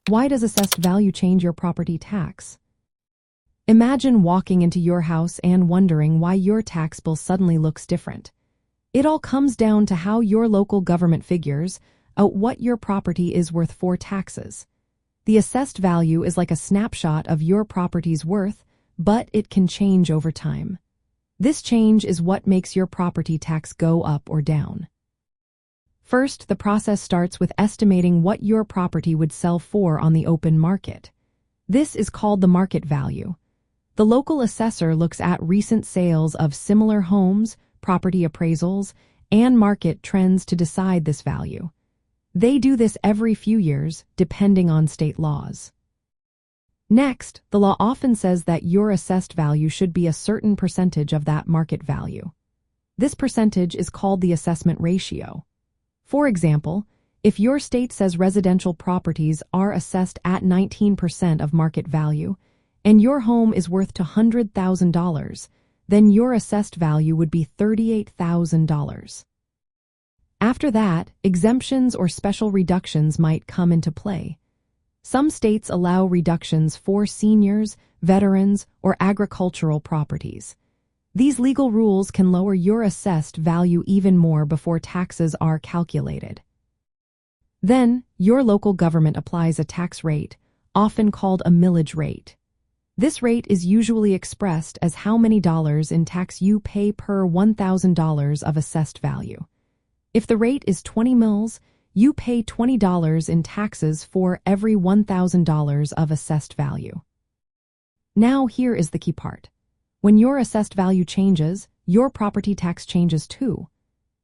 Why does assessed value change your property tax? Imagine walking into your house and wondering why your tax bill suddenly looks different. It all comes down to how your local government figures out what your property is worth for taxes. The assessed value is like a snapshot of your property's worth, but it can change over time. This change is what makes your property tax go up or down. First, the process starts with estimating what your property would sell for on the open market. This is called the market value. The local assessor looks at recent sales of similar homes, property appraisals, and market trends to decide this value. They do this every few years, depending on state laws. Next, the law often says that your assessed value should be a certain percentage of that market value. This percentage is called the assessment ratio. For example, if your state says residential properties are assessed at 19% of market value, and your home is worth $100,000, then your assessed value would be $38,000. After that, exemptions or special reductions might come into play. Some states allow reductions for seniors, veterans, or agricultural properties. These legal rules can lower your assessed value even more before taxes are calculated. Then, your local government applies a tax rate, often called a millage rate. This rate is usually expressed as how many dollars in tax you pay per $1,000 of assessed value. If the rate is 20 mils, you pay $20 in taxes for every $1,000 of assessed value. Now here is the key part. When your assessed value changes, your property tax changes too.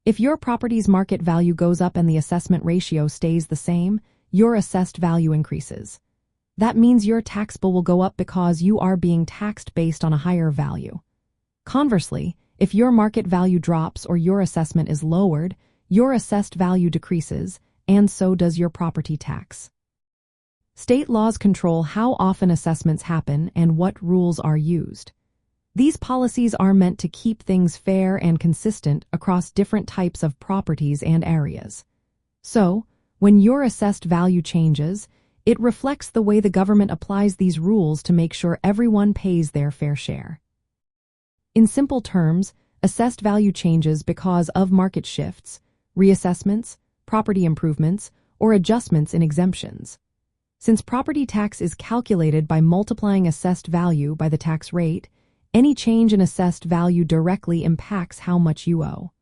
If your property's market value goes up and the assessment ratio stays the same, your assessed value increases. That means your tax bill will go up because you are being taxed based on a higher value. Conversely, if your market value drops or your assessment is lowered, your assessed value decreases, and so does your property tax. State laws control how often assessments happen and what rules are used. These policies are meant to keep things fair and consistent across different types of properties and areas. So, when your assessed value changes, it reflects the way the government applies these rules to make sure everyone pays their fair share. In simple terms, assessed value changes because of market shifts, reassessments, property improvements, or adjustments in exemptions. Since property tax is calculated by multiplying assessed value by the tax rate, any change in assessed value directly impacts how much you owe.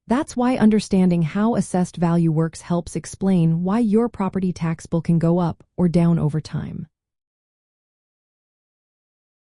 That's why understanding how assessed value works helps explain why your property tax bill can go up or down over time.